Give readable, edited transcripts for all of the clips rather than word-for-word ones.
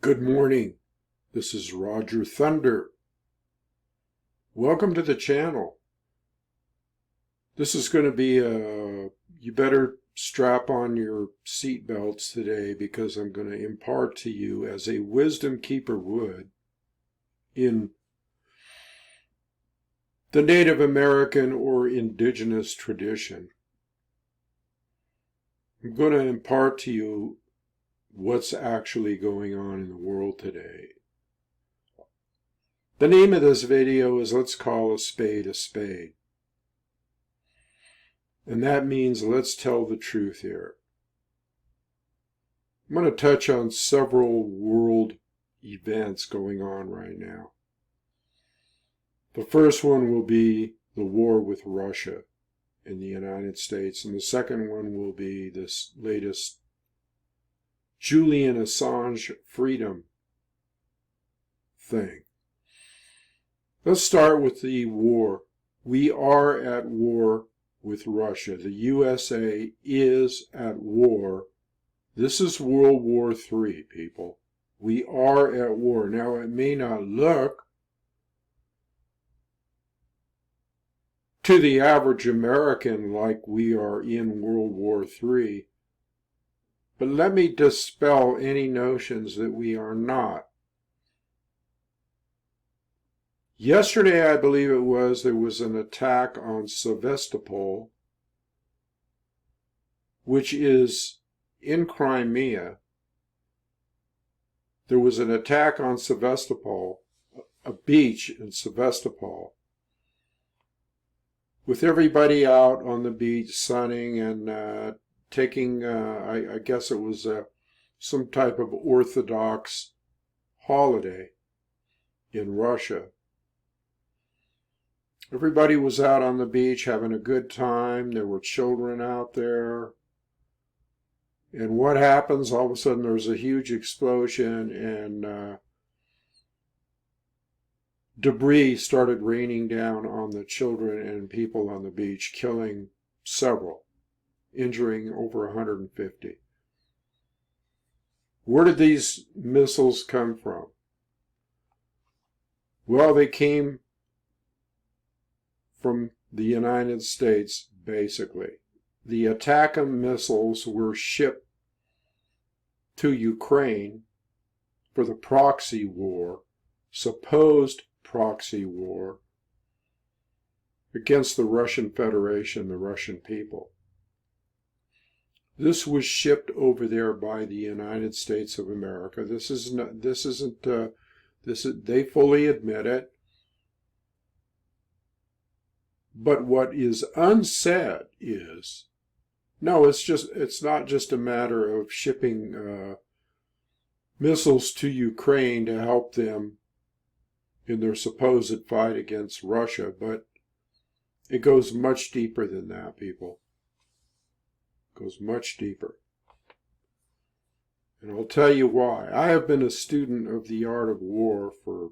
Good morning. This is Roger Thunder. Welcome to the channel. This is going to be you better strap on your seat belts today because I'm going to impart to you as a wisdom keeper would in the Native American or indigenous tradition. I'm going to impart to you what's actually going on in the world today. The name of this video is Let's Call a Spade a Spade. And that means let's tell the truth here. I'm going to touch on several world events going on right now. The first one will be the war with Russia in the United States, and the second one will be this latest Julian Assange freedom thing. Let's start with the war. We are at war with Russia. The USA is at war. This is World War III, people. We are at war. Now, it may not look to the average American like we are in World War III, but let me dispel any notions that we are not. Yesterday, I believe it was, there was an attack on Sevastopol, which is in Crimea. There was an attack on Sevastopol, a beach in Sevastopol, with everybody out on the beach sunning and taking, I guess it was some type of Orthodox holiday in Russia. Everybody was out on the beach having a good time. There were children out there. And what happens? All of a sudden there's a huge explosion and debris started raining down on the children and people on the beach, killing several, injuring over 150. Where did these missiles come from? Well, they came from the United States, basically. The ATACMS missiles were shipped to Ukraine for the proxy war, supposed proxy war, against the Russian Federation, the Russian people. This was shipped over there by the United States of America. They fully admit it. But what is unsaid is, no, it's not just a matter of shipping missiles to Ukraine to help them in their supposed fight against Russia, but it goes much deeper than that, people. It goes much deeper. And I'll tell you why. I have been a student of the art of war for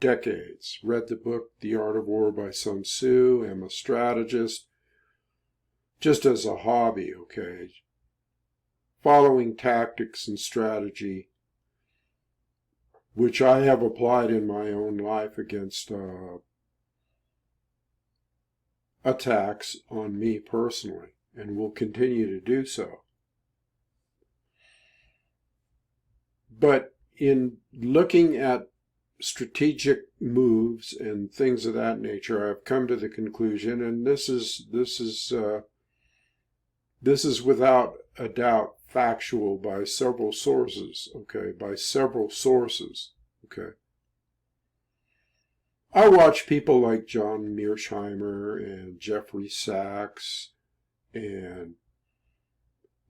decades. Read the book The Art of War by Sun Tzu. I'm a strategist, just as a hobby, okay? Following tactics and strategy, which I have applied in my own life against attacks on me personally, and will continue to do so. But in looking at strategic moves and things of that nature, I've come to the conclusion, and this is without a doubt factual by several sources, okay? By several sources, okay? I watch people like John Mearsheimer and Jeffrey Sachs and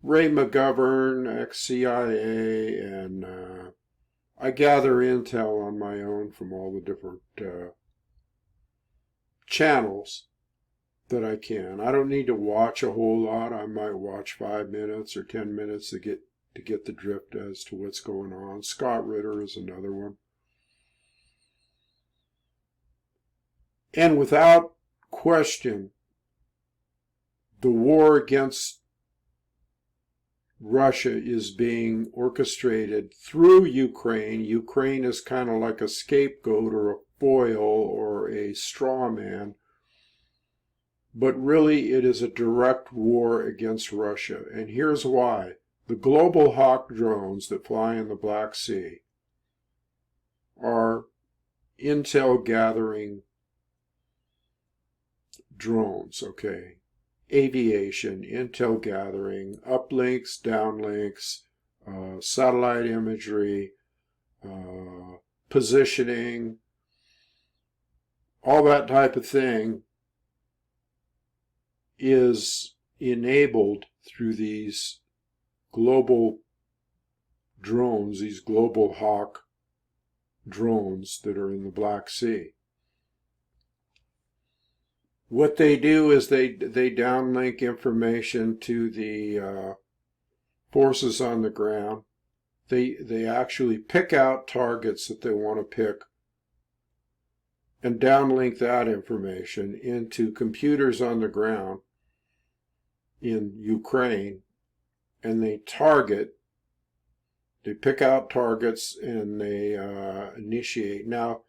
Ray McGovern, ex-CIA, and I gather intel on my own from all the different channels that I can. I don't need to watch a whole lot. I might watch 5 minutes or 10 minutes to get the drift as to what's going on. Scott Ritter is another one. And without question, the war against Russia is being orchestrated through Ukraine. Ukraine is kind of like a scapegoat or a foil or a straw man. But really, it is a direct war against Russia. And here's why. The global hawk drones that fly in the Black Sea are intel gathering drones, okay? Aviation, intel gathering, uplinks, downlinks, satellite imagery, positioning, all that type of thing is enabled through these global drones, these global hawk drones that are in the Black Sea. What they do is they downlink information to the forces on the ground. They actually pick out targets that they want to pick and downlink that information into computers on the ground in Ukraine, and they pick out targets and they initiate. Now,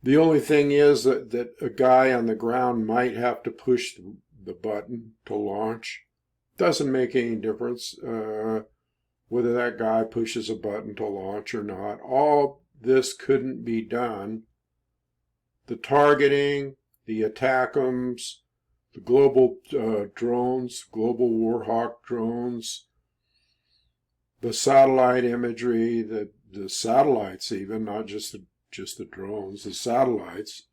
the only thing is that a guy on the ground might have to push the button to launch. Doesn't make any difference whether that guy pushes a button to launch or not. All this couldn't be done. The targeting, the attackums, the global drones, global Warhawk drones, the satellite imagery, the satellites even, not just the drones, the satellites,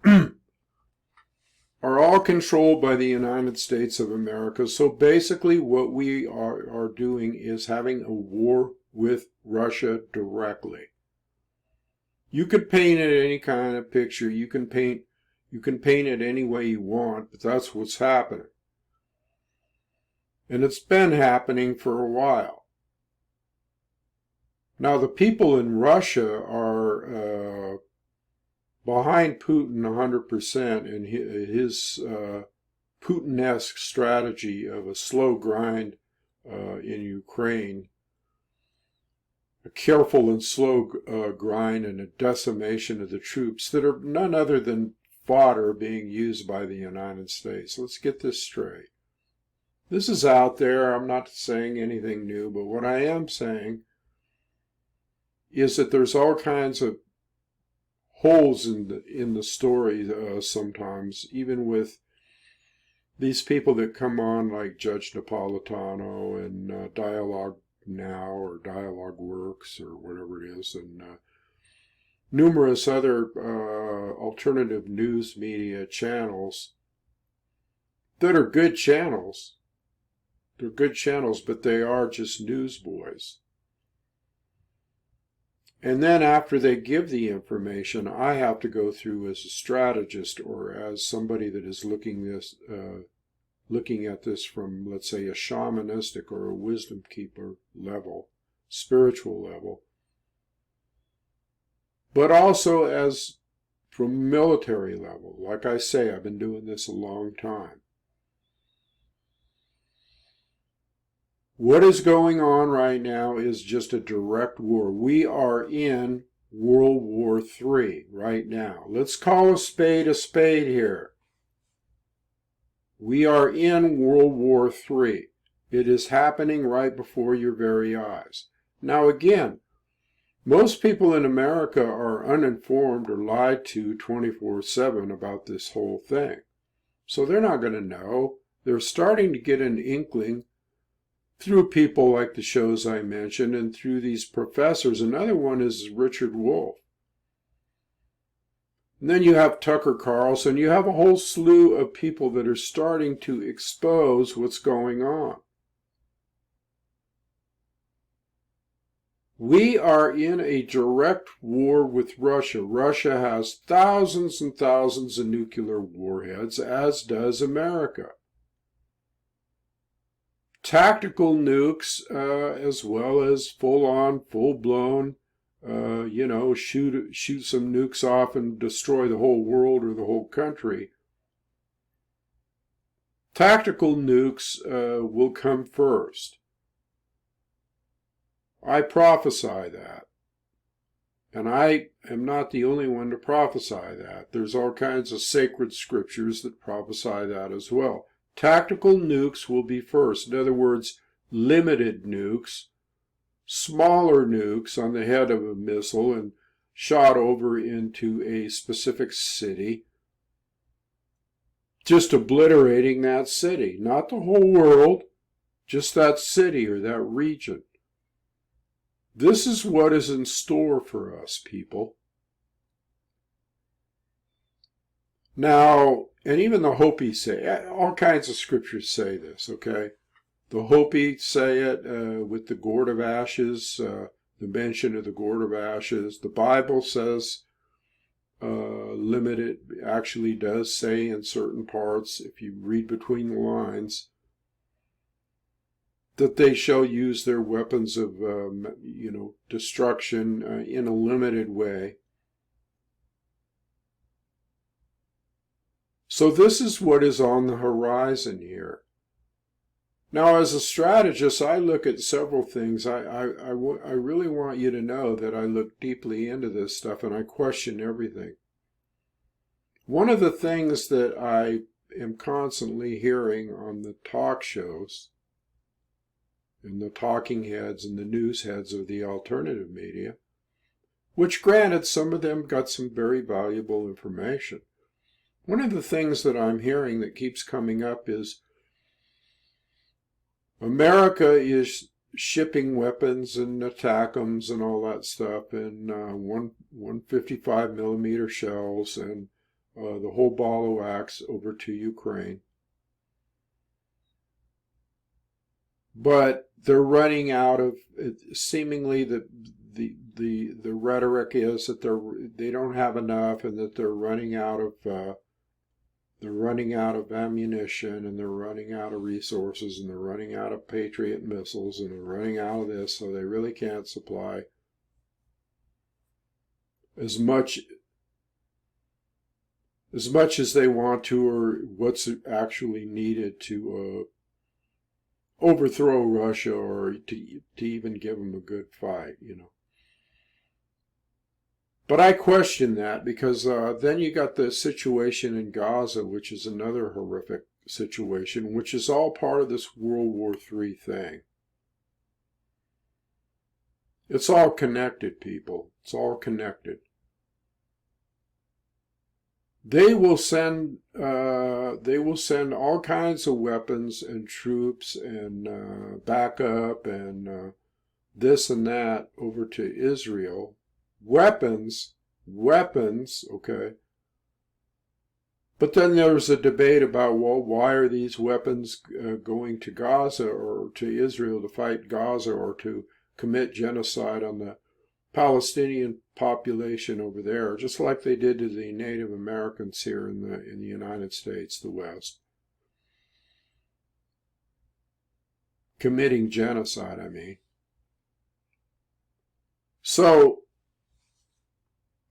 are all controlled by the United States of America. So basically what we are doing is having a war with Russia directly. You could paint it any kind of picture, you can paint it any way you want, but that's what's happening. And it's been happening for a while. Now, the people in Russia are behind Putin 100% in his Putin-esque strategy of a slow grind in Ukraine, a careful and slow grind and a decimation of the troops that are none other than fodder being used by the United States. Let's get this straight. This is out there. I'm not saying anything new, but what I am saying is that there's all kinds of holes in the story sometimes, even with these people that come on like Judge Napolitano and Dialogue Now or Dialogue Works or whatever it is, and numerous other alternative news media channels that are good channels. They're good channels, but they are just newsboys. And then after they give the information, I have to go through as a strategist or as somebody that is looking at this from, let's say, a shamanistic or a wisdom keeper level, spiritual level, but also as from military level. Like I say, I've been doing this a long time. What is going on right now is just a direct war. We are in World War III right now. Let's call a spade here. We are in World War III. It is happening right before your very eyes. Now again, most people in America are uninformed or lied to 24/7 about this whole thing. So they're not going to know. They're starting to get an inkling through people like the shows I mentioned and through these professors. Another one is Richard Wolff. And then you have Tucker Carlson. You have a whole slew of people that are starting to expose what's going on. We are in a direct war with Russia. Russia has thousands and thousands of nuclear warheads, as does America. Tactical nukes, as well as full-on, full-blown, shoot some nukes off and destroy the whole world or the whole country. Tactical nukes will come first. I prophesy that. And I am not the only one to prophesy that. There's all kinds of sacred scriptures that prophesy that as well. Tactical nukes will be first. In other words, limited nukes, smaller nukes on the head of a missile and shot over into a specific city, just obliterating that city, not the whole world, just that city or that region. This is what is in store for us, people. Now, and even the Hopi say, all kinds of scriptures say this, okay? The Hopi say it with the gourd of ashes, the mention of the gourd of ashes. The Bible says, limited, actually does say in certain parts, if you read between the lines, that they shall use their weapons of, destruction in a limited way. So this is what is on the horizon here. Now, as a strategist, I look at several things. I really want you to know that I look deeply into this stuff and I question everything. One of the things that I am constantly hearing on the talk shows and the talking heads and the news heads of the alternative media, which granted some of them got some very valuable information. One of the things that I'm hearing that keeps coming up is America is shipping weapons and ATACMS and all that stuff and 155 millimeter shells and the whole ball of wax over to Ukraine. But they're running out of, seemingly the rhetoric is that they don't have enough and that they're running out of ammunition and they're running out of resources and they're running out of Patriot missiles and they're running out of this, so they really can't supply as much as they want to or what's actually needed to overthrow Russia or to even give them a good fight, But I question that because then you got the situation in Gaza, which is another horrific situation, which is all part of this World War III thing. It's all connected, people. It's all connected. They will send all kinds of weapons and troops and backup and this and that over to Israel. Weapons, okay. But then there's a debate about, well, why are these weapons going to Gaza or to Israel to fight Gaza or to commit genocide on the Palestinian population over there, just like they did to the Native Americans here in the United States, the West. Committing genocide, I mean. So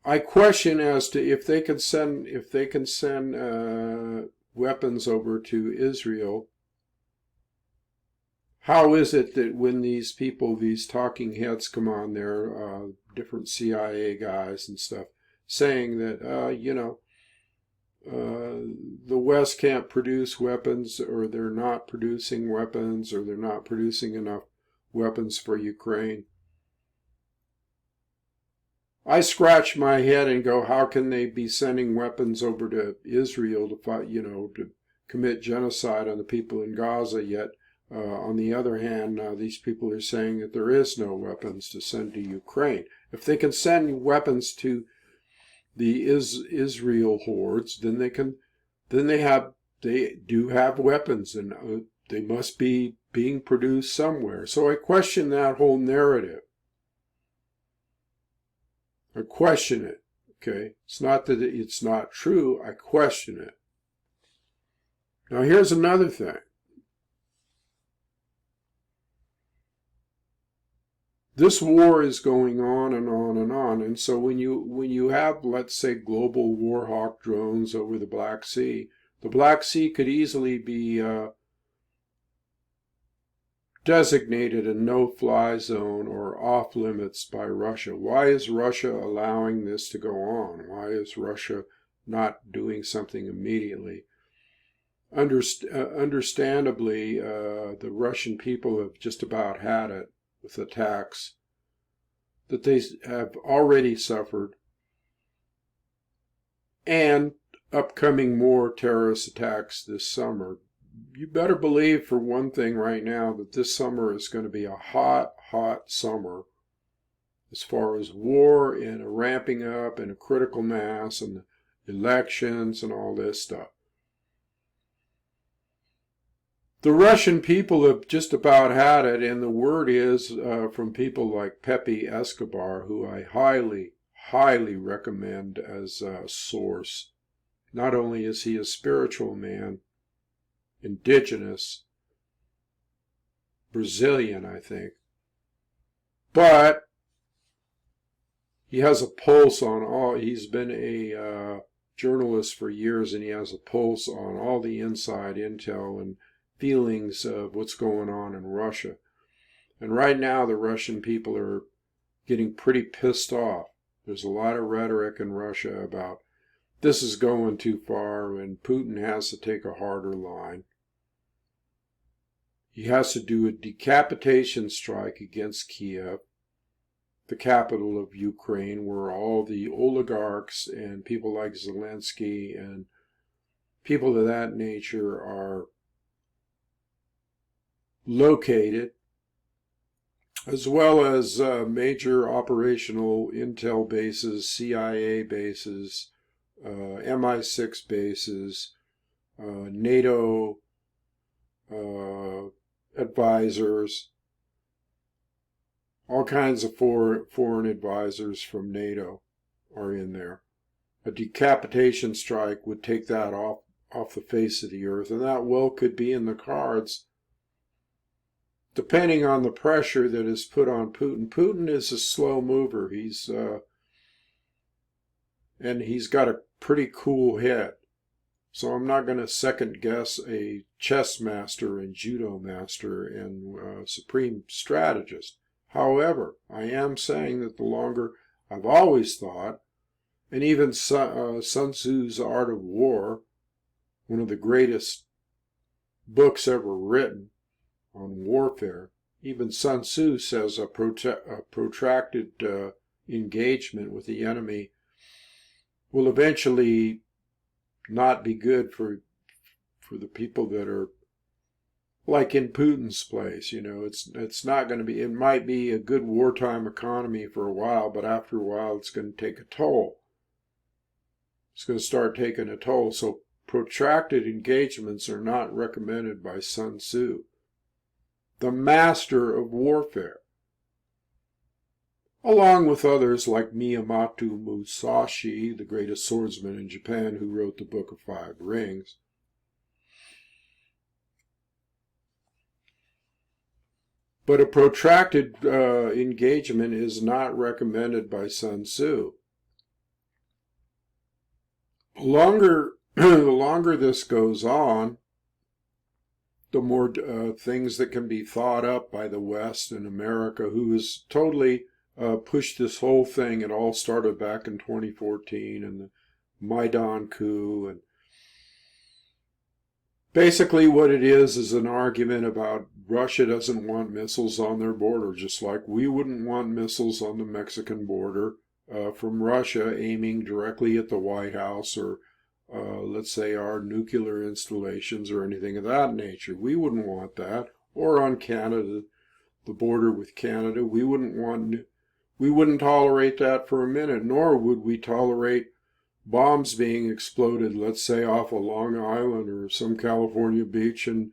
I question as to if they can send weapons over to Israel. How is it that when these people, these talking heads come on there, different CIA guys and stuff, saying that, the West can't produce weapons, or they're not producing weapons, or they're not producing enough weapons for Ukraine? I scratch my head and go, how can they be sending weapons over to Israel to fight, to commit genocide on the people in Gaza, yet on the other hand, these people are saying that there is no weapons to send to Ukraine. If they can send weapons to the Israel hordes, then they do have weapons, and they must be being produced somewhere. So I question that whole narrative. I question it. Okay, it's not that it's not true. I question it. Now here's another thing. This war is going on and on and on, and so when you have, let's say, global Warhawk drones over the Black Sea could easily be designated a no-fly zone or off-limits by Russia. Why is Russia allowing this to go on? Why is Russia not doing something immediately? Understandably, the Russian people have just about had it with attacks that they have already suffered, and upcoming more terrorist attacks this summer. You better believe, for one thing right now, that this summer is going to be a hot, hot summer as far as war and a ramping up and a critical mass and elections and all this stuff. The Russian people have just about had it, and the word is from people like Pepe Escobar, who I highly, highly recommend as a source. Not only is he a spiritual man, indigenous, Brazilian, I think, but he has a pulse on all. He's been a journalist for years, and he has a pulse on all the inside intel and feelings of what's going on in Russia. And right now the Russian people are getting pretty pissed off. There's a lot of rhetoric in Russia about this is going too far and Putin has to take a harder line. He has to do a decapitation strike against Kiev, the capital of Ukraine, where all the oligarchs and people like Zelensky and people of that nature are located, as well as major operational intel bases, CIA bases, MI6 bases, NATO advisors, all kinds of foreign advisors from NATO are in there. A decapitation strike would take that off the face of the earth, and that well could be in the cards, depending on the pressure that is put on Putin. Putin is a slow mover. And he's got a pretty cool head. So I'm not going to second guess a chess master and judo master and supreme strategist. However, I am saying that the longer, I've always thought, and even Sun Tzu's Art of War, one of the greatest books ever written on warfare, even Sun Tzu says a protracted engagement with the enemy will eventually not be good for the people that are like in Putin's place. It's not going to be, it might be a good wartime economy for a while, but after a while it's going to take a toll. It's going to start taking a toll. So protracted engagements are not recommended by Sun Tzu, the master of warfare, along with others like Miyamoto Musashi, the greatest swordsman in Japan, who wrote the Book of Five Rings. But a protracted engagement is not recommended by Sun Tzu. The longer this goes on, the more things that can be thought up by the West and America, who has totally pushed this whole thing. It all started back in 2014 and the Maidan coup. And basically what it is an argument about Russia doesn't want missiles on their border, just like we wouldn't want missiles on the Mexican border from Russia aiming directly at the White House or let's say our nuclear installations or anything of that nature. We wouldn't want that. Or on Canada, the border with Canada, we wouldn't tolerate that for a minute, nor would we tolerate bombs being exploded, let's say off a Long Island or some California beach. And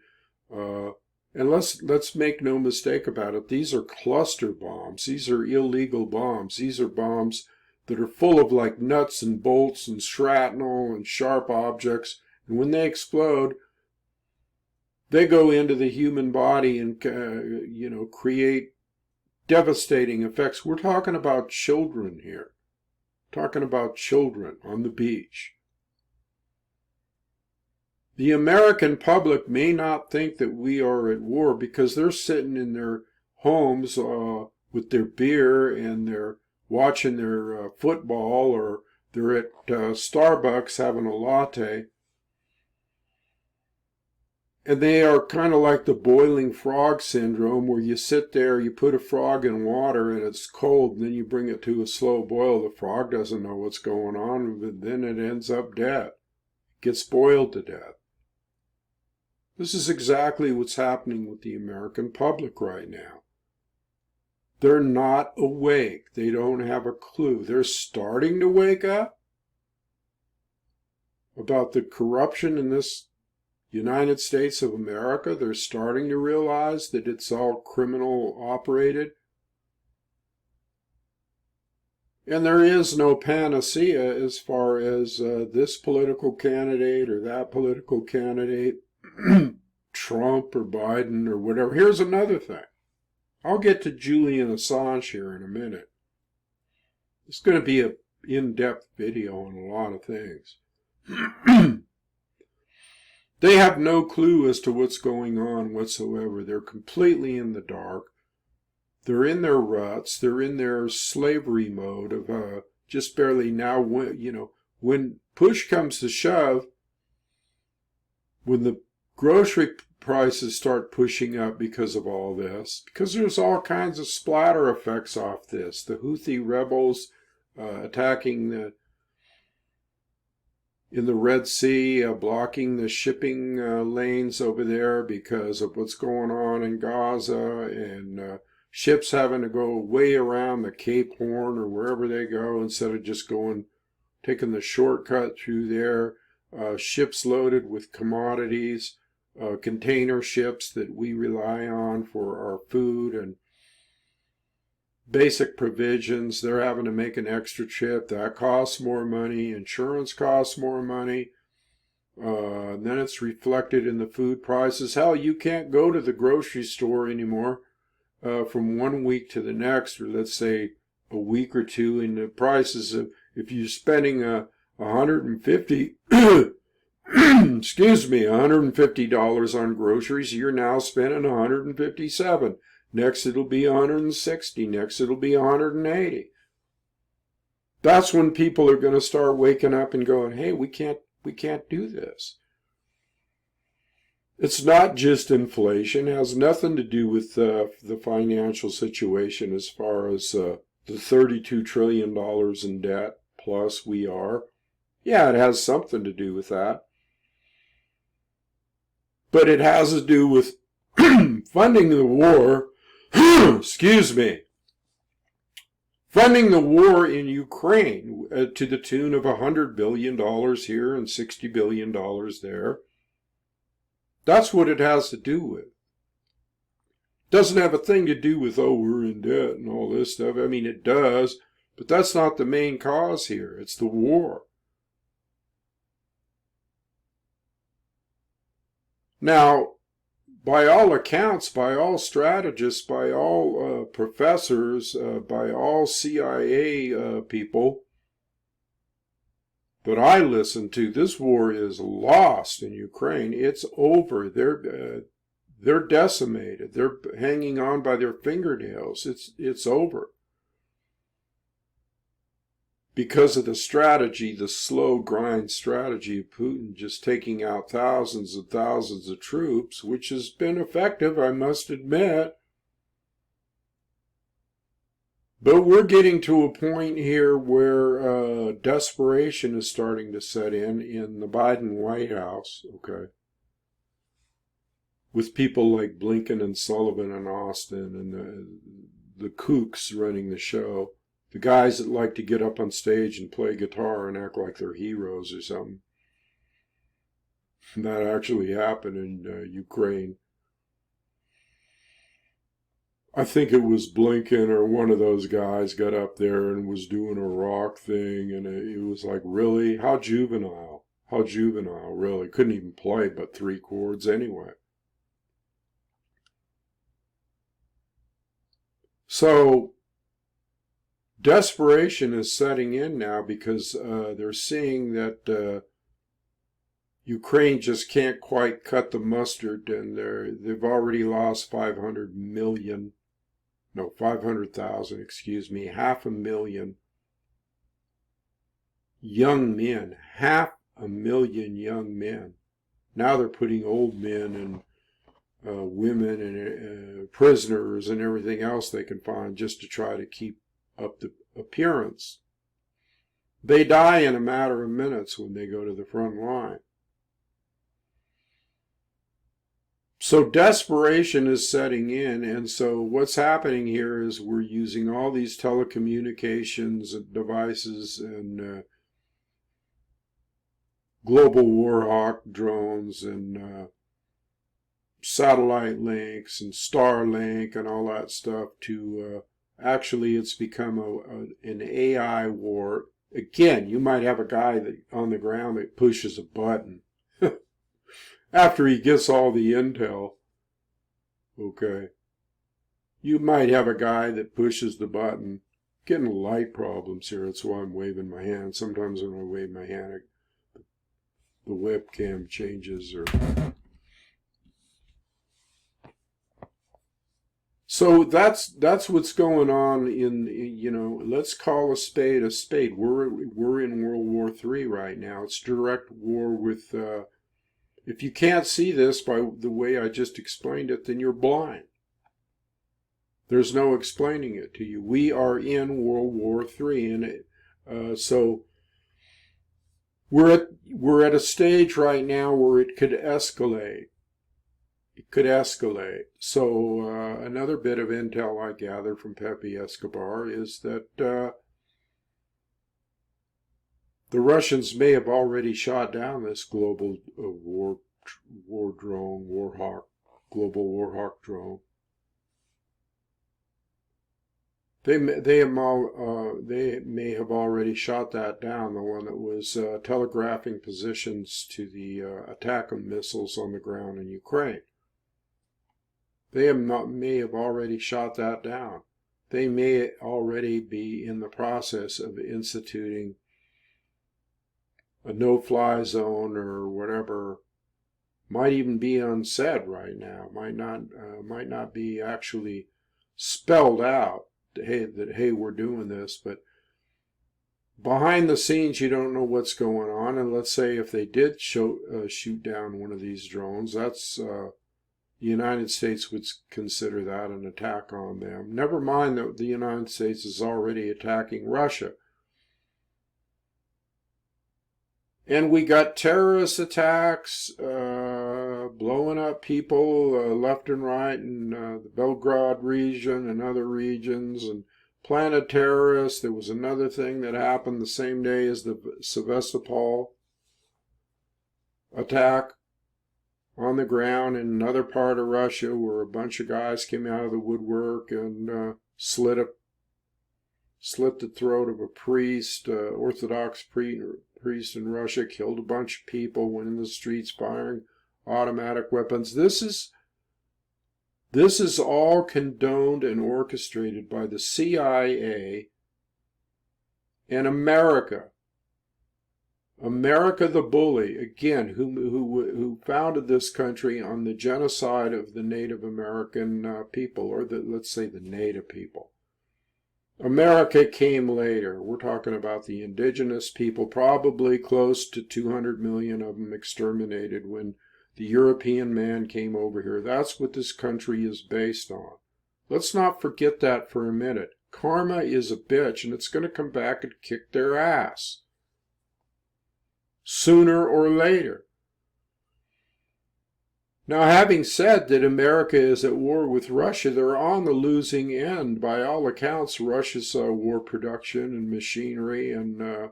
let's make no mistake about it, these are cluster bombs. These are illegal bombs. These are bombs that are full of like nuts and bolts and shrapnel and sharp objects. And when they explode, they go into the human body and, create devastating effects. We're talking about children here. Talking about children on the beach. The American public may not think that we are at war because they're sitting in their homes with their beer and they're watching their football, or they're at Starbucks having a latte. And they are kind of like the boiling frog syndrome, where you sit there, you put a frog in water and it's cold, and then you bring it to a slow boil. The frog doesn't know what's going on, but then it ends up dead. It gets boiled to death. This is exactly what's happening with the American public right now. They're not awake. They don't have a clue. They're starting to wake up about the corruption in this United States of America. They're starting to realize that it's all criminal operated. And there is no panacea as far as this political candidate or that political candidate, Trump or Biden or whatever. Here's another thing. I'll get to Julian Assange here in a minute. It's going to be an in-depth video on a lot of things. They have no clue as to what's going on whatsoever. They're completely in the dark. They're in their ruts. They're in their slavery mode of just barely now, when push comes to shove, when the grocery prices start pushing up because of all this, because there's all kinds of splatter effects off this. The Houthi rebels attacking in the Red Sea, blocking the shipping lanes over there because of what's going on in Gaza, and ships having to go way around the Cape Horn or wherever they go instead of just taking the shortcut through there. Ships loaded with commodities, container ships that we rely on for our food and basic provisions. They're having to make an extra trip. That costs more money. Insurance costs more money. Then it's reflected in the food prices. Hell, you can't go to the grocery store anymore from one week to the next, or let's say a week or two, and the prices of, if you're spending $150 $150 on groceries, you're now spending $157. Next it'll be $160. Next it'll be $180. That's when people are going to start waking up and going, hey, we can't do this. It's not just inflation. It has nothing to do with the financial situation as far as the $32 trillion in debt, plus we are. Yeah, it has something to do with that. But it has to do with funding the war, excuse me, funding the war in Ukraine to the tune of $100 billion here and $60 billion there. That's what it has to do with. Doesn't have a thing to do with, oh, we're in debt and all this stuff. I mean, it does, but that's not the main cause here. It's the war. Now, by all accounts, by all strategists, by all professors, by all CIA people that I listen to, this war is lost in Ukraine. It's over. They're decimated. They're hanging on by their fingernails. It's over. Because of the strategy, the slow grind strategy of Putin, just taking out thousands and thousands of troops, which has been effective, I must admit. But we're getting to a point here where desperation is starting to set in the Biden White House, okay? With people like Blinken and Sullivan and Austin and the kooks running the show. The guys that like to get up on stage and play guitar and act like they're heroes or something. That actually happened in Ukraine. I think it was Blinken or one of those guys got up there and was doing a rock thing, and it was like, really? How juvenile? How juvenile, really? Couldn't even play but 3 chords anyway. So desperation is setting in now because they're seeing that, Ukraine just can't quite cut the mustard, and they've already lost 500,000, excuse me, 500,000 young men, 500,000 young men. Now they're putting old men and women and prisoners and everything else they can find just to try to keep up the appearance. They die in a matter of minutes when they go to the front line. So desperation is setting in, and so what's happening here is we're using all these telecommunications devices and global warhawk drones and satellite links and Starlink and all that stuff to actually it's become an AI war. Again, you might have a guy on the ground that pushes a button after he gets all the intel. Okay. You might have a guy that pushes the button. Getting light problems here, that's why I'm waving my hand. Sometimes when I wave my hand, the webcam changes. So that's what's going on in let's call a spade a spade. We're in World War III right now. It's direct war with if you can't see this by the way I just explained it, then you're blind. There's no explaining it to you. We are in World War III, and so we're at a stage right now where it could escalate. It could escalate. So another bit of intel I gather from Pepe Escobar is that the Russians may have already shot down this global war drone, global warhawk drone. They may have already shot that down, the one that was telegraphing positions to the attack of missiles on the ground in Ukraine. They may have already shot that down. They may already be in the process of instituting a no-fly zone or whatever. Might even be unsaid right now. Might not be actually spelled out. Hey, we're doing this, but behind the scenes you don't know what's going on. And let's say if they did shoot down one of these drones, that's the United States would consider that an attack on them. Never mind that the United States is already attacking Russia. And we got terrorist attacks, blowing up people left and right in the Belgrade region and other regions, and planted terrorists. There was another thing that happened the same day as the Sevastopol attack on the ground in another part of Russia, where a bunch of guys came out of the woodwork and slit the throat of a priest, Orthodox priest in Russia, killed a bunch of people, went in the streets firing automatic weapons. This is all condoned and orchestrated by the CIA and America. America the bully, again, who founded this country on the genocide of the Native American people, or let's say the Native people. America came later. We're talking about the indigenous people, probably close to 200 million of them exterminated when the European man came over here. That's what this country is based on. Let's not forget that for a minute. Karma is a bitch, and it's going to come back and kick their ass sooner or later. Now, having said that America is at war with Russia, they're on the losing end. By all accounts, Russia's war production and machinery and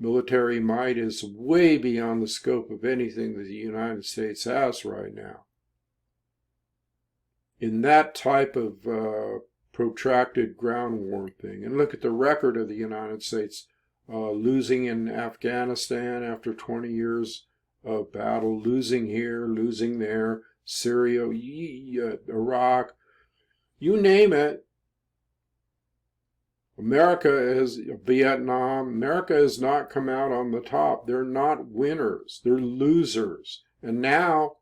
military might is way beyond the scope of anything that the United States has right now. In that type of protracted ground war thing. And look at the record of the United States losing in Afghanistan after 20 years of battle, losing here, losing there, Syria, Iraq, you name it. America has not come out on the top. They're not winners. They're losers. And now,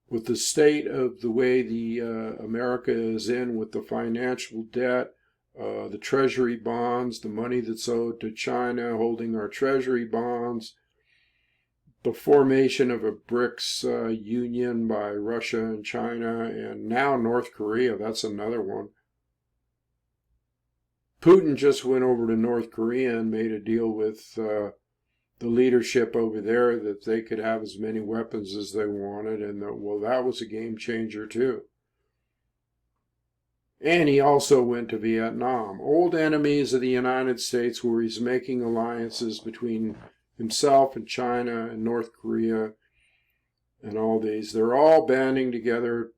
with the state of the way the America is in, with the financial debt, the treasury bonds, the money that's owed to China, holding our treasury bonds, the formation of a BRICS union by Russia and China, and now North Korea, that's another one. Putin just went over to North Korea and made a deal with the leadership over there that they could have as many weapons as they wanted, and well, that was a game changer too. And he also went to Vietnam, old enemies of the United States, where he's making alliances between himself and China and North Korea and all these. They're all banding together,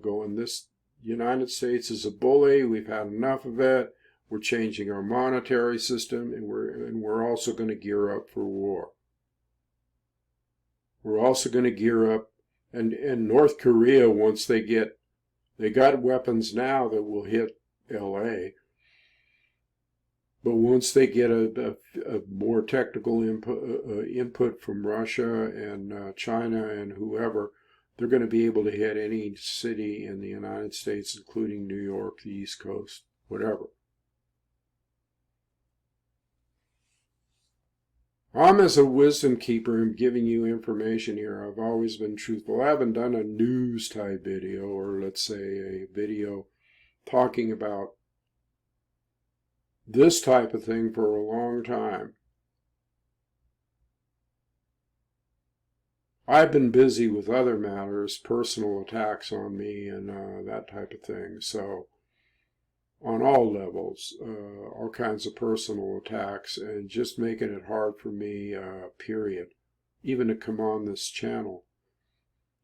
going, this United States is a bully, we've had enough of it, we're changing our monetary system, and we're also going to gear up for war. We're also going to gear up, and North Korea, once they got weapons now that will hit LA, but once they get a more technical input from Russia and China and whoever, they're going to be able to hit any city in the United States, including New York, the East Coast, whatever. I'm, as a wisdom keeper, I'm giving you information here. I've always been truthful. I haven't done a news type video, or let's say a video talking about this type of thing for a long time. I've been busy with other matters, personal attacks on me and that type of thing. So on all levels, all kinds of personal attacks, and just making it hard for me, period, even to come on this channel,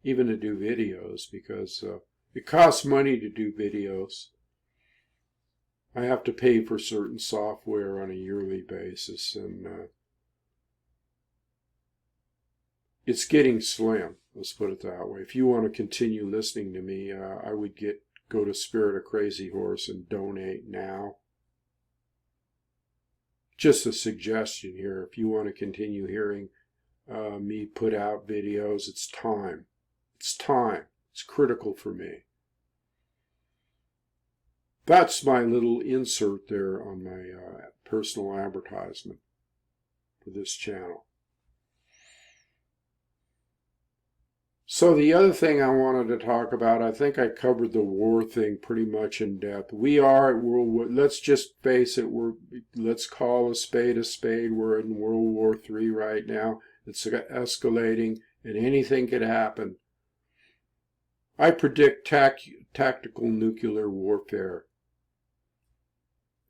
even to do videos, because it costs money to do videos. I have to pay for certain software on a yearly basis, and it's getting slim, let's put it that way. If you want to continue listening to me, I would go to Spirit of Crazy Horse and donate now. Just a suggestion here. If you want to continue hearing me put out videos, it's time. It's time. It's critical for me. That's my little insert there on my personal advertisement for this channel. So the other thing I wanted to talk about, I think I covered the war thing pretty much in depth. We are at World War, let's just face it, let's call a spade a spade. We're in World War III right now. It's escalating, and anything could happen. I predict tactical nuclear warfare.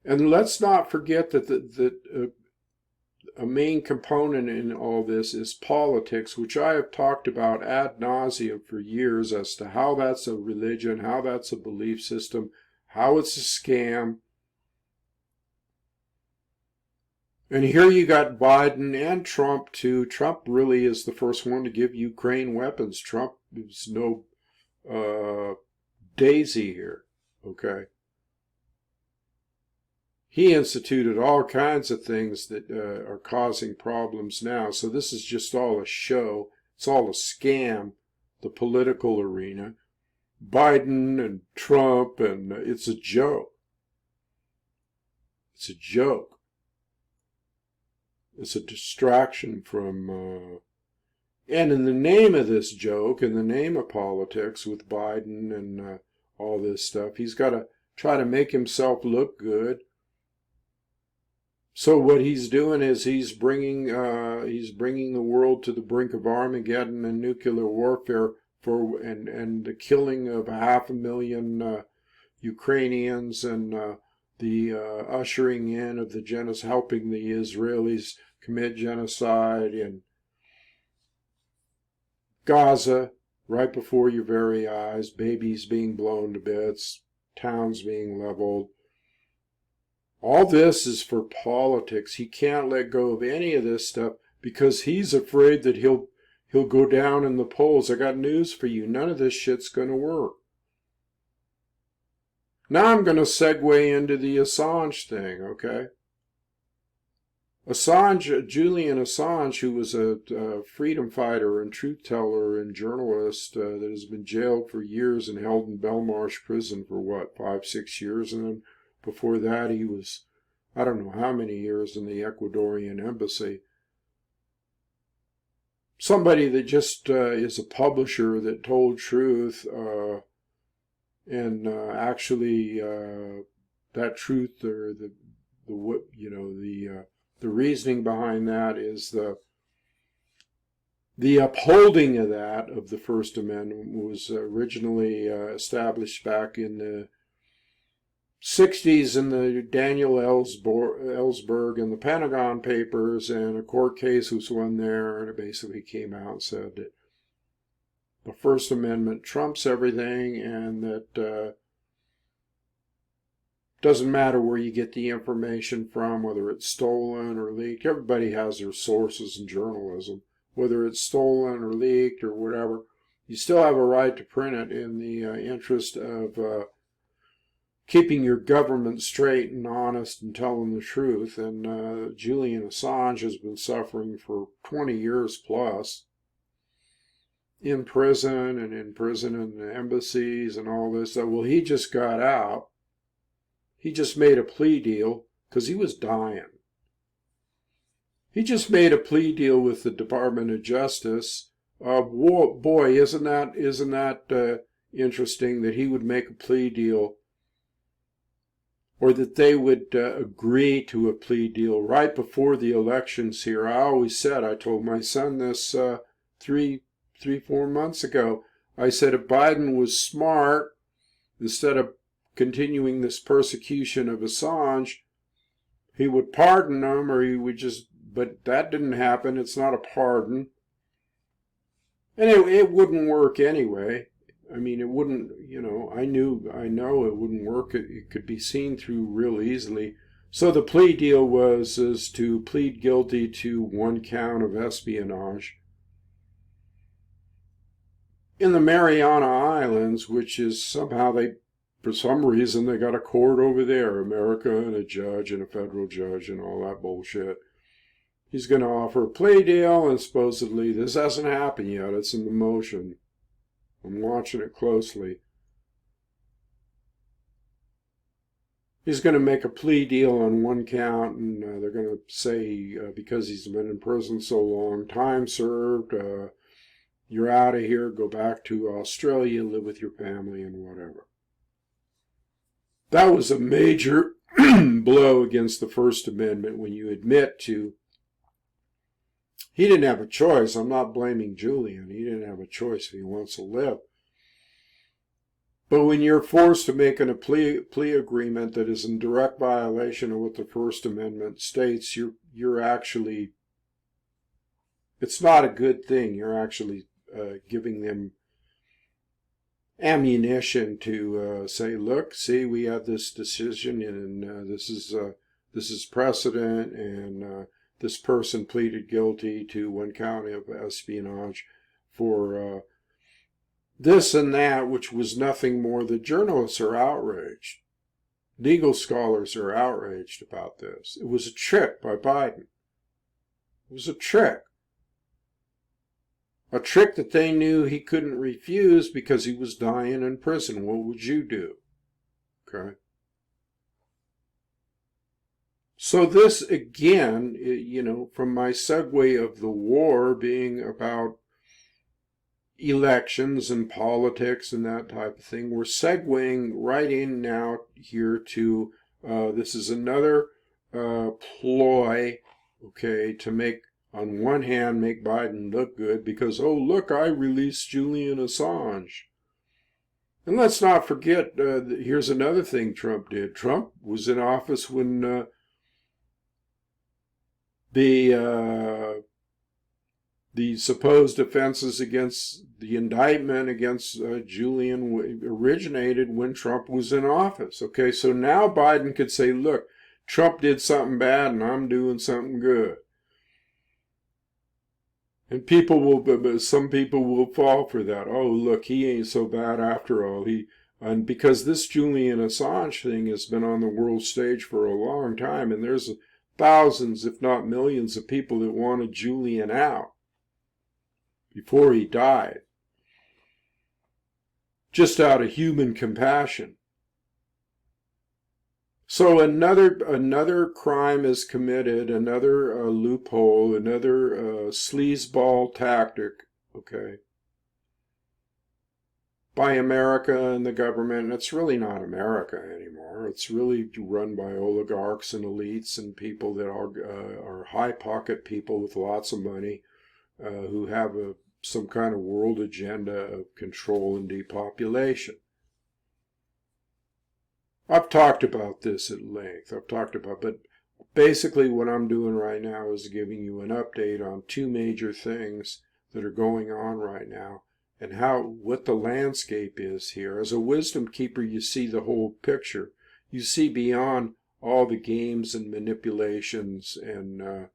And let's not forget that a main component in all this is politics, which I have talked about ad nauseum for years as to how that's a religion, how that's a belief system, how it's a scam. And here you got Biden and Trump too. Trump really is the first one to give Ukraine weapons. Trump is no daisy here, okay? He instituted all kinds of things that are causing problems now. So this is just all a show. It's all a scam, the political arena. Biden and Trump, and it's a joke. It's a joke. It's a distraction from... and in the name of this joke, in the name of politics with Biden and all this stuff, he's got to try to make himself look good. So what he's doing is he's bringing the world to the brink of Armageddon and nuclear warfare and the killing of 500,000 Ukrainians, and the ushering in of the genocide, helping the Israelis commit genocide in Gaza right before your very eyes, babies being blown to bits, towns being leveled. All this is for politics. He can't let go of any of this stuff because he's afraid that he'll go down in the polls. I got news for you. None of this shit's going to work. Now I'm going to segue into the Assange thing, okay? Assange, Julian Assange, who was a freedom fighter and truth teller and journalist that has been jailed for years and held in Belmarsh prison for what, 5, 6 years? And then before that, he was, I don't know how many years in the Ecuadorian embassy. Somebody that just is a publisher that told truth, and actually that truth, or the reasoning behind that is the upholding of that, of the First Amendment, was originally established back in the 60s in the Daniel Ellsberg and the Pentagon Papers, and a court case was won there, and it basically came out and said that the First Amendment trumps everything, and that doesn't matter where you get the information from, whether it's stolen or leaked. Everybody has their sources in journalism. Whether it's stolen or leaked or whatever, you still have a right to print it in the interest of keeping your government straight and honest and telling the truth. And Julian Assange has been suffering for 20 years plus in prison and in the embassies and all this. Well, he just got out. He just made a plea deal because he was dying. He just made a plea deal with the Department of Justice. Boy, isn't that interesting that he would make a plea deal, or that they would agree to a plea deal right before the elections here. I told my son this 4 months ago. I said if Biden was smart, instead of continuing this persecution of Assange, he would pardon him, or he would just, but that didn't happen. It's not a pardon. And it wouldn't work anyway. I mean, it wouldn't, I know it wouldn't work. It could be seen through real easily. So the plea deal is to plead guilty to 1 count of espionage in the Mariana Islands, which is somehow for some reason, they got a court over there, America, and a judge and a federal judge and all that bullshit. He's going to offer a plea deal, and supposedly this hasn't happened yet. It's in the motion. I'm watching it closely. He's going to make a plea deal on 1 count, and they're going to say, because he's been in prison so long, time served, you're out of here, go back to Australia, live with your family, and whatever. That was a major blow against the First Amendment when you admit to, he didn't have a choice. I'm not blaming Julian. He didn't have a choice if he wants to live. But when you're forced to make a plea agreement that is in direct violation of what the First Amendment states, you're actually, it's not a good thing. You're actually giving them ammunition to say, look, see, we have this decision, and this is precedent, and this person pleaded guilty to 1 count of espionage for this and that, which was nothing more. The journalists are outraged. Legal scholars are outraged about this. It was a trick by Biden. It was a trick. A trick that they knew he couldn't refuse because he was dying in prison. What would you do? Okay. So this, again, from my segue of the war being about elections and politics and that type of thing, we're segueing right in now here to, this is another ploy, okay, to make, on one hand, make Biden look good because, oh, look, I released Julian Assange. And let's not forget, here's another thing Trump did. Trump was in office when the supposed offenses against the indictment against Julian originated when Trump was in office. Okay, so now Biden could say, look, Trump did something bad and I'm doing something good. And some people will fall for that. Oh, look, he ain't so bad after all. And because this Julian Assange thing has been on the world stage for a long time, and there's thousands, if not millions, of people that wanted Julian out before he died, just out of human compassion. So another crime is committed, another loophole, another sleazeball tactic, okay, by America and the government. And it's really not America anymore. It's really run by oligarchs and elites and people that are high pocket people with lots of money who have some kind of world agenda of control and depopulation. I've talked about this at length. But basically what I'm doing right now is giving you an update on two major things that are going on right now and what the landscape is here. As a wisdom keeper, you see the whole picture. You see beyond all the games and manipulations and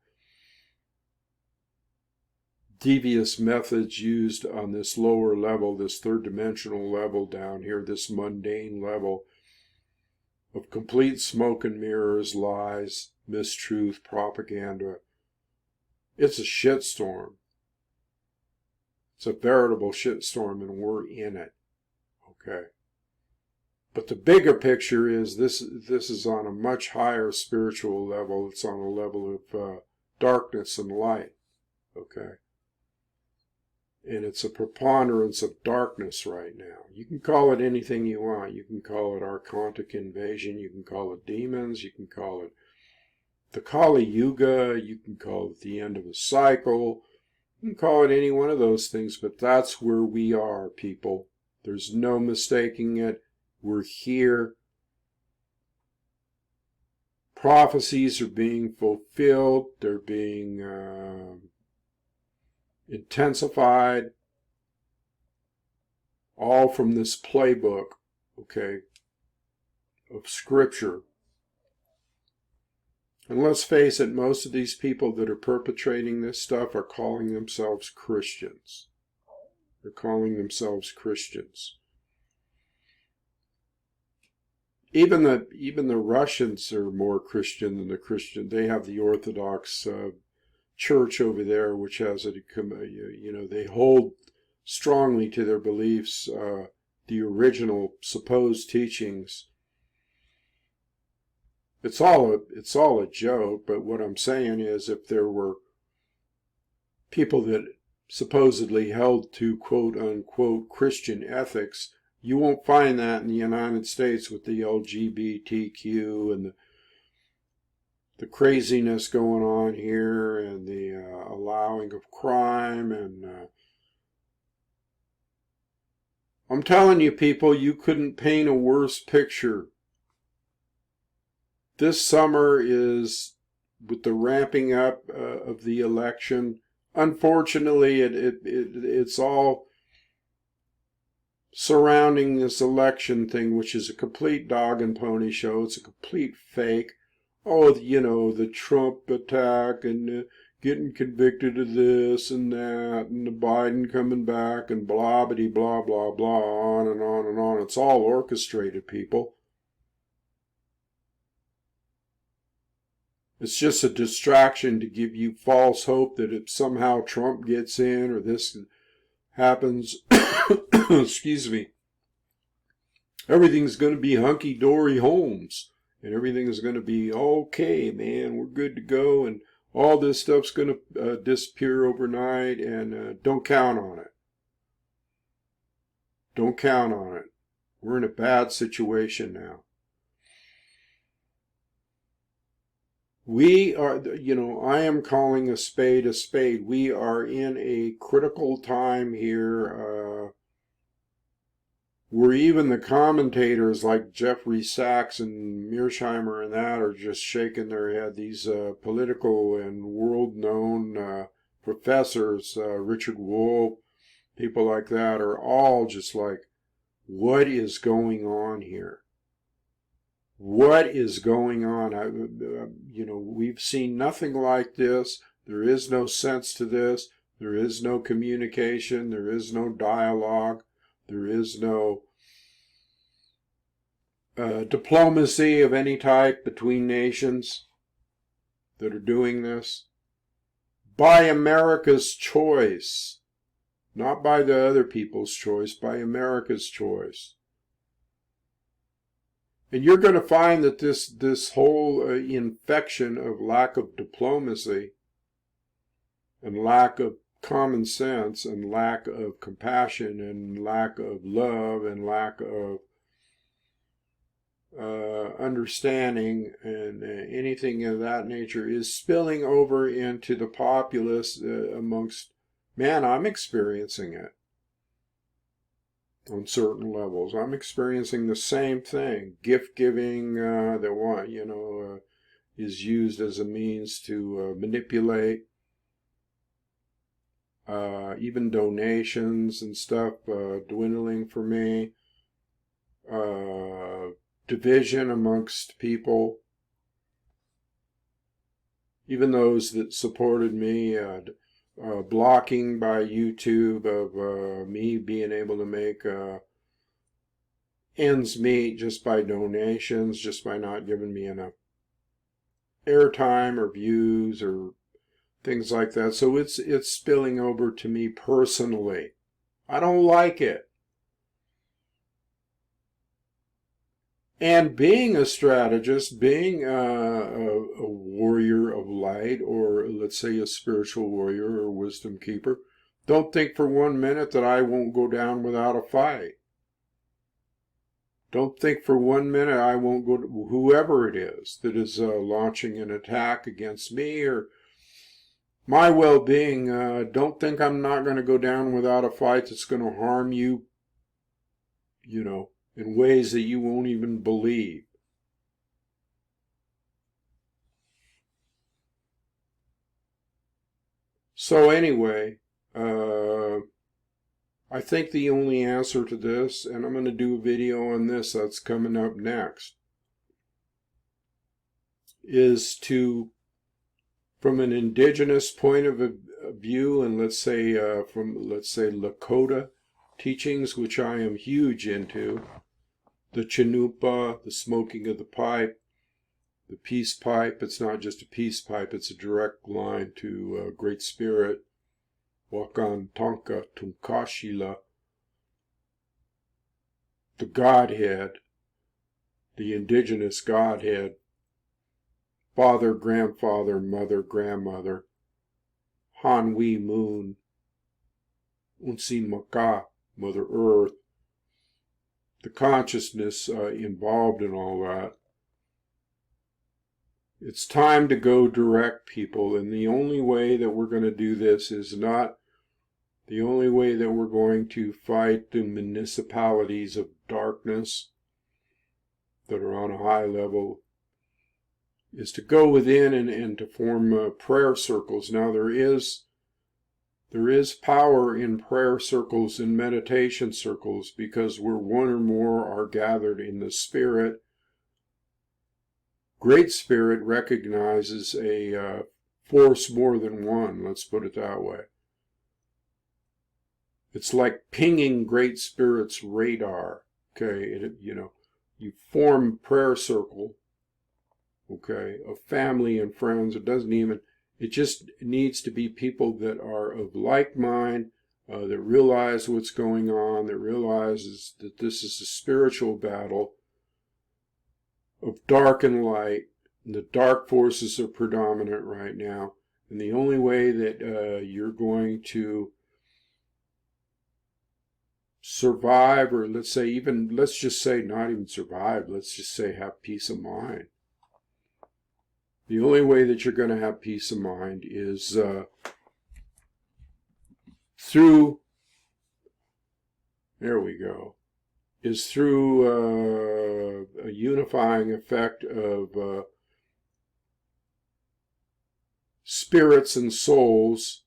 devious methods used on this lower level, this third dimensional level down here, this mundane level of complete smoke and mirrors, lies, mistruth, propaganda. It's a shitstorm. It's a veritable shitstorm, and we're in it. Okay. But the bigger picture is this is on a much higher spiritual level. It's on a level of darkness and light. Okay. And it's a preponderance of darkness right now. You can call it anything you want. You can call it archontic invasion. You can call it demons. You can call it the Kali Yuga. You can call it the end of a cycle. You can call it any one of those things, but that's where we are, people. There's no mistaking it. We're here. Prophecies are being fulfilled. They're being intensified, all from this playbook, okay, of scripture. And let's face it, most of these people that are perpetrating this stuff are calling themselves Christians. They're calling themselves Christians. Even the Russians are more Christian than the Christian. They have the Orthodox church over there, which has they hold strongly to their beliefs, the original supposed teachings. It's all a joke, but what I'm saying is, if there were people that supposedly held to quote unquote Christian ethics, you won't find that in the United States with the LGBTQ and the craziness going on here and the allowing of crime. And I'm telling you, people, you couldn't paint a worse picture. This summer is, with the ramping up of the election, unfortunately, it's all surrounding this election thing, which is a complete dog and pony show. It's a complete fake. Oh, the Trump attack and getting convicted of this and that and the Biden coming back and blah, blah, blah, blah, blah, on and on and on. It's all orchestrated, people. It's just a distraction to give you false hope that if somehow Trump gets in or this happens, excuse me, everything's going to be hunky-dory homes. And everything is going to be okay, man. We're good to go, and all this stuff's going to disappear overnight. And don't count on it. Don't count on it. We're in a bad situation now. We are, I am calling a spade a spade. We are in a critical time here. Where even the commentators like Jeffrey Sachs and Mearsheimer and that are just shaking their head. These political and world-known professors, Richard Wolff, people like that, are all just like, what is going on here? What is going on? We've seen nothing like this. There is no sense to this. There is no communication. There is no dialogue. There is no diplomacy of any type between nations that are doing this. By America's choice, not by the other people's choice, by America's choice. And you're going to find that this whole infection of lack of diplomacy and lack of common sense and lack of compassion and lack of love and lack of understanding and anything of that nature is spilling over into the populace amongst, man, I'm experiencing it on certain levels. I'm experiencing the same thing. Gift giving that is used as a means to manipulate. Even donations and stuff dwindling for me. Division amongst people. Even those that supported me, blocking by YouTube of me being able to make ends meet just by donations, just by not giving me enough airtime or views or things like that. So it's spilling over to me personally. I don't like it. And being a strategist, being a warrior of light, or let's say a spiritual warrior or wisdom keeper, don't think for 1 minute that I won't go down without a fight. Don't think for 1 minute I won't go to whoever it is that is launching an attack against me or my well-being. Don't think I'm not going to go down without a fight that's going to harm you, in ways that you won't even believe. So anyway, I think the only answer to this, and I'm going to do a video on this that's coming up next, is to, from an indigenous point of view, and let's say Lakota teachings, which I am huge into, the Chinoopa, the smoking of the pipe, the peace pipe. It's not just a peace pipe, it's a direct line to Great Spirit, Wakan Tonka Tunkashila, the Godhead, the indigenous Godhead, father, grandfather, mother, grandmother, Hanwi Moon, Unsi Maka, Mother Earth, the consciousness involved in all that. It's time to go direct, people, and the only way that we're going to do this is not the only way that we're going to fight the municipalities of darkness that are on a high level is to go within and to form prayer circles. Now there is power in prayer circles and meditation circles, because where one or more are gathered in the Spirit, Great Spirit recognizes a force more than one, let's put it that way. It's like pinging Great Spirit's radar, okay? You form a prayer circle, okay, of family and friends. It just needs to be people that are of like mind, that realize what's going on, that realizes that this is a spiritual battle of dark and light, and the dark forces are predominant right now. And the only way that you're going to survive, or let's just say not even survive, let's just say have peace of mind. The only way that you're going to have peace of mind is through a unifying effect of spirits and souls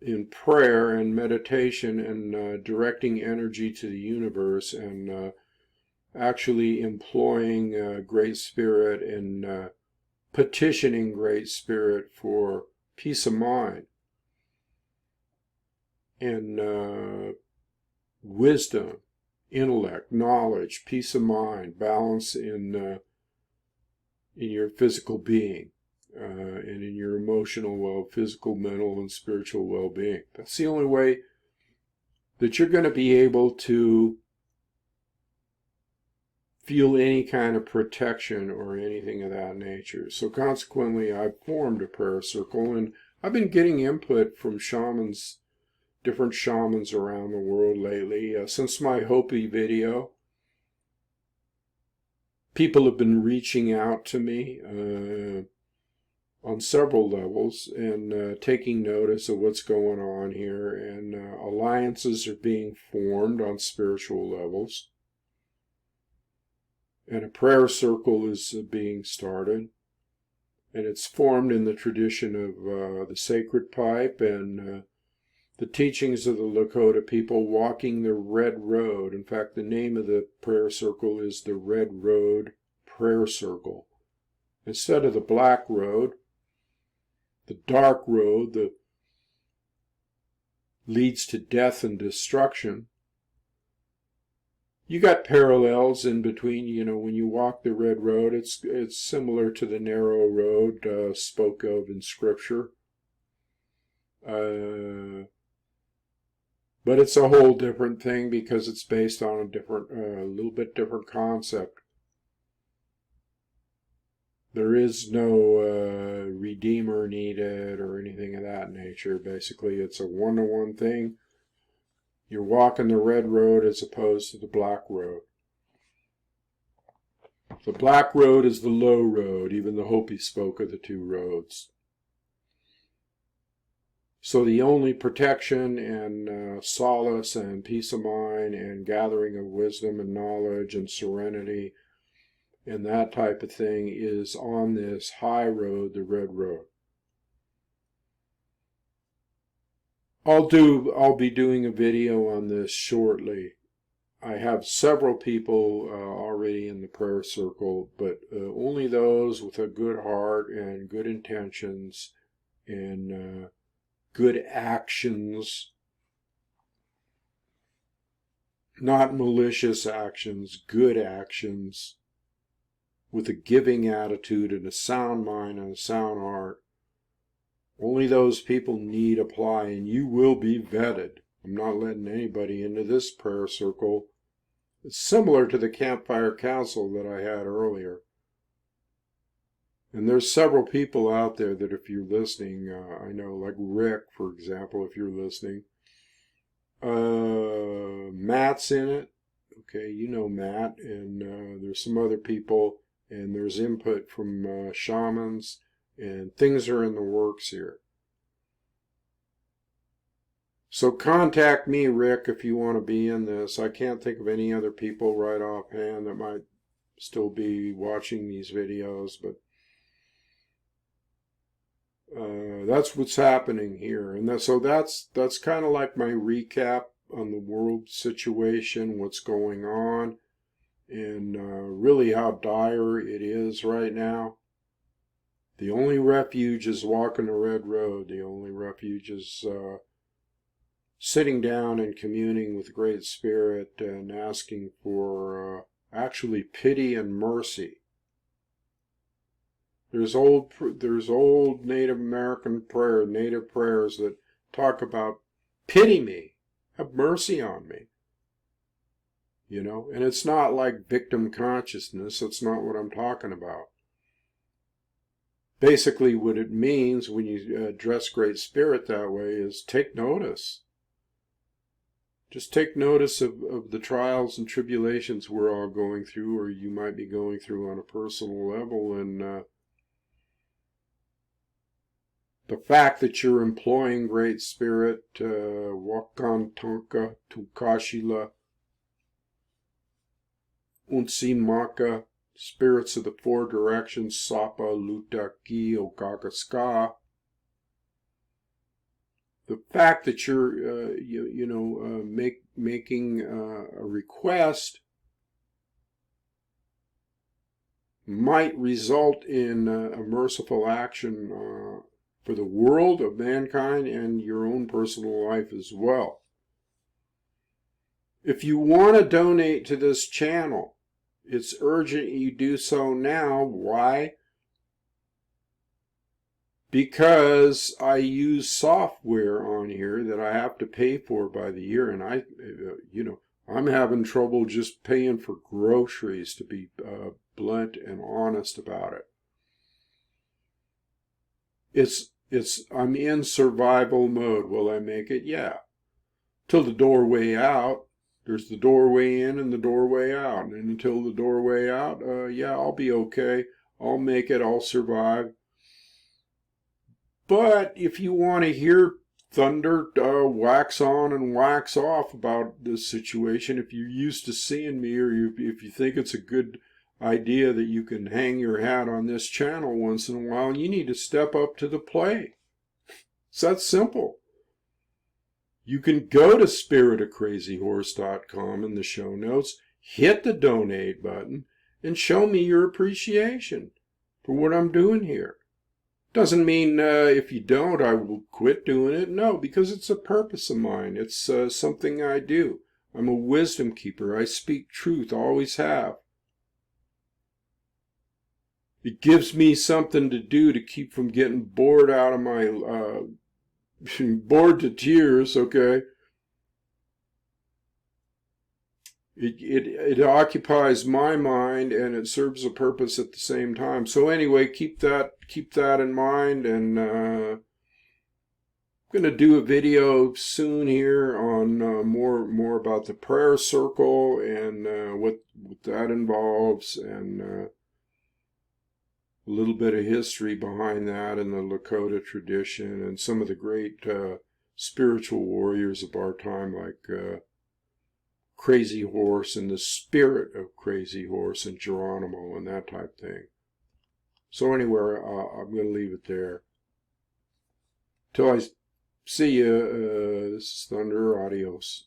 in prayer and meditation and directing energy to the universe and actually employing Great Spirit and petitioning Great Spirit for peace of mind and wisdom intellect, knowledge, peace of mind, balance in your physical being, and in your emotional physical, mental, and spiritual well-being. That's the only way that you're going to be able to feel any kind of protection or anything of that nature. So consequently, I've formed a prayer circle, and I've been getting input from shamans, different shamans around the world lately. Since my Hopi video, people have been reaching out to me on several levels and taking notice of what's going on here, and alliances are being formed on spiritual levels. And a prayer circle is being started, and it's formed in the tradition of the sacred pipe and the teachings of the Lakota people walking the Red Road. In fact, the name of the prayer circle is the Red Road Prayer Circle. Instead of the Black Road, the dark road that leads to death and destruction, you got parallels in between. You know, when you walk the red road, it's similar to the narrow road spoke of in Scripture. But it's a whole different thing because it's based on a different, little bit different concept. There is no redeemer needed or anything of that nature. Basically, it's a one-to-one thing. You're walking the red road as opposed to the black road. The black road is the low road. Even the Hopi spoke of the two roads. So the only protection and solace and peace of mind and gathering of wisdom and knowledge and serenity and that type of thing is on this high road, the red road. I'll be doing a video on this shortly. I have several people already in the prayer circle, but only those with a good heart and good intentions and good actions, not malicious actions, good actions, with a giving attitude and a sound mind and a sound heart. Only those people need apply, and you will be vetted. I'm not letting anybody into this prayer circle. It's similar to the Campfire Council that I had earlier. And there's several people out there that if you're listening, I know, like Rick, for example, if you're listening. Matt's in it. Okay, you know Matt. And there's some other people, and there's input from shamans. And things are in the works here. So contact me, Rick, if you want to be in this. I can't think of any other people right offhand that might still be watching these videos, but that's what's happening here. And so that's kind of like my recap on the world situation, what's going on, and really how dire it is right now. The only refuge is walking the red road. The only refuge is sitting down and communing with Great Spirit and asking for actually pity and mercy. There's old Native American native prayers that talk about pity me, have mercy on me. You know, and it's not like victim consciousness. That's not what I'm talking about. Basically, what it means when you address Great Spirit that way is take notice. Just take notice of the trials and tribulations we're all going through, or you might be going through on a personal level, and the fact that you're employing Great Spirit, Wakan Tonka Tukashila Unsimaka, spirits of the four directions, Sapa, Lutaki, Okakaska. The fact that you're, making a request might result in a merciful action for the world of mankind and your own personal life as well. If you want to donate to this channel, it's urgent you do so now. Why? Because I use software on here that I have to pay for by the year, and I'm having trouble just paying for groceries, to be blunt and honest about it. I'm in survival mode. Will I make it? Yeah. Till the doorway out. There's the doorway in and the doorway out. And until the doorway out, yeah, I'll be okay. I'll make it. I'll survive. But if you want to hear thunder wax on and wax off about this situation, if you're used to seeing me, or if you think it's a good idea that you can hang your hat on this channel once in a while, you need to step up to the plate. It's that simple. You can go to spiritofcrazyhorse.com in the show notes, hit the donate button, and show me your appreciation for what I'm doing here. Doesn't mean if you don't, I will quit doing it. No, because it's a purpose of mine. It's something I do. I'm a wisdom keeper. I speak truth, always have. It gives me something to do to keep from getting bored out of my, bored to tears, okay? It occupies my mind, and it serves a purpose at the same time. So anyway, keep that in mind, and I'm going to do a video soon here on more about the prayer circle and what that involves, and a little bit of history behind that and the Lakota tradition and some of the great spiritual warriors of our time, like Crazy Horse and the spirit of Crazy Horse and Geronimo and that type thing. So anyway, I'm going to leave it there. Till I see you, this is Thunder. Adios.